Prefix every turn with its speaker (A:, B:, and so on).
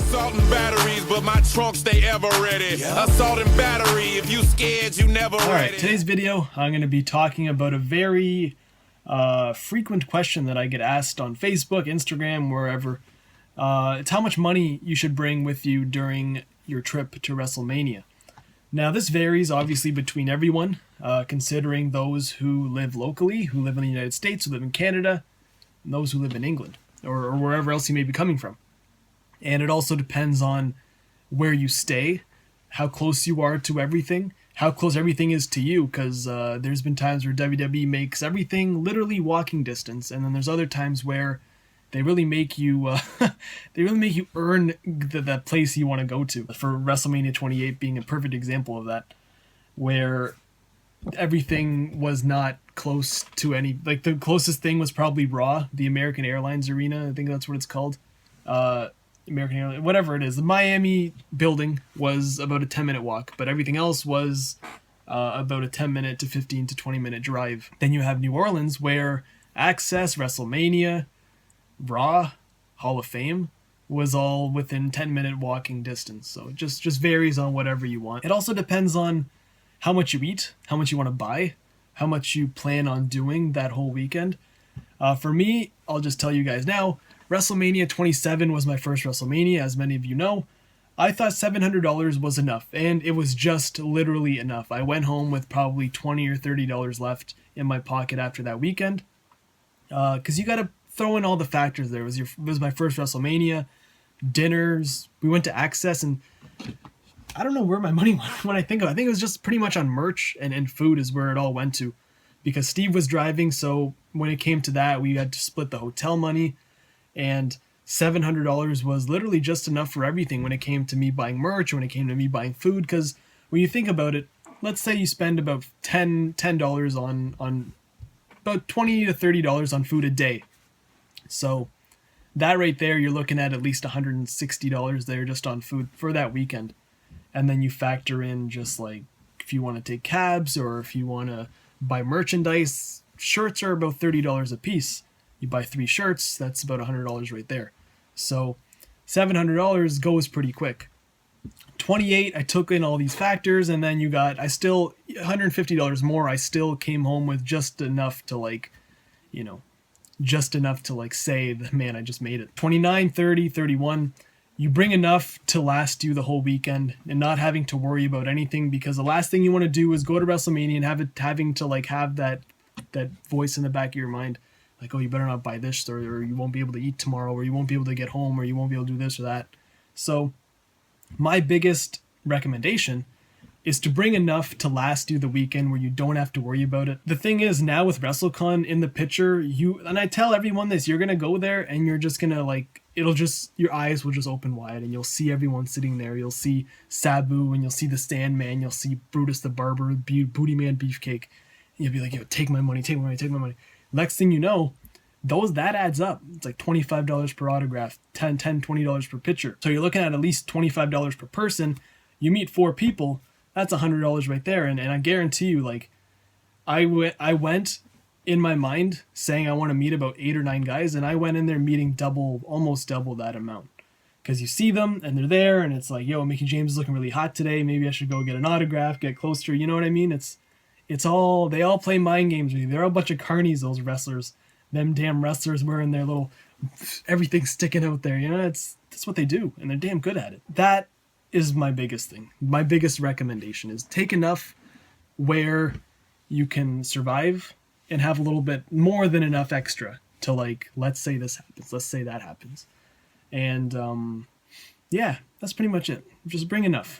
A: assault and batteries, but my trunk stay ever ready. Assault and battery, if you scared, you never ready.
B: Alright, today's video, I'm going to be talking about a very frequent question that I get asked on Facebook, Instagram, wherever. It's how much money you should bring with you during your trip to Wrestlemania. Now, this varies obviously between everyone, considering those who live locally, who live in the United States, who live in Canada, and those who live in England, or wherever else you may be coming from. And it also depends on where you stay, how close you are to everything, how close everything is to you, because there's been times where WWE makes everything literally walking distance, and then there's other times where they really make you earn that place you want to go to. For WrestleMania 28 being a perfect example of that, where everything was not close to any, like the closest thing was probably Raw, the American Airlines Arena, I think that's what it's called. American Airlines, whatever it is. The Miami building was about a 10-minute walk, but everything else was about a 10-minute to 15 to 20-minute drive. Then you have New Orleans, where Access, WrestleMania, Raw, Hall of Fame was all within 10-minute walking distance. So it just varies on whatever you want. It also depends on how much you eat, how much you want to buy, how much you plan on doing that whole weekend. For me, I'll just tell you guys now, WrestleMania 27 was my first WrestleMania, as many of you know. I thought $700 was enough, and it was just literally enough. I went home with probably $20 or $30 left in my pocket after that weekend, because you got to throw in all the factors there. It was my first WrestleMania, dinners, we went to Access, and I don't know where my money went when I think of it. I think it was just pretty much on merch and food is where it all went to, because Steve was driving, so when it came to that, we had to split the hotel money. And $700 was literally just enough for everything when it came to me buying merch, when it came to me buying food. Because when you think about it, let's say you spend about $10 on about $20 to $30 on food a day. So that right there, you're looking at least $160 there just on food for that weekend. And then you factor in just like if you want to take cabs or if you want to buy merchandise, shirts are about $30 a piece. You buy 3 shirts, that's about $100 right there. So $700 goes pretty quick. 28, I took in all these factors, and then $150 more. I still came home with just enough to say, man, I just made it. 29, 30, 31, you bring enough to last you the whole weekend and not having to worry about anything, because the last thing you want to do is go to WrestleMania and have that voice in the back of your mind. Like, oh, you better not buy this, or you won't be able to eat tomorrow, or you won't be able to get home, or you won't be able to do this or that. So my biggest recommendation is to bring enough to last you the weekend where you don't have to worry about it. The thing is, now with WrestleCon in the picture, and I tell everyone this, you're going to go there and you're just going to your eyes will just open wide and you'll see everyone sitting there. You'll see Sabu and you'll see the Sandman. You'll see Brutus the Barber, Booty Man Beefcake. And you'll be like, yo, take my money, take my money, take my money. Next thing you know, that adds up. It's like $25 per autograph, $20 per picture. So you're looking at least $25 per person. You meet 4 people, that's $100 right there. And I guarantee you, like, I went in my mind saying I want to meet about 8 or 9 guys, and I went in there meeting almost double that amount. Because you see them, and they're there, and it's like, yo, Mickey James is looking really hot today. Maybe I should go get an autograph, get closer. You know what I mean? They all play mind games with you. They're all a bunch of carnies, those wrestlers. Them damn wrestlers wearing their little, everything sticking out there. You know, that's what they do, and they're damn good at it. That is my biggest thing. My biggest recommendation is take enough where you can survive and have a little bit more than enough extra to, like, let's say this happens, let's say that happens. And, yeah, that's pretty much it. Just bring enough.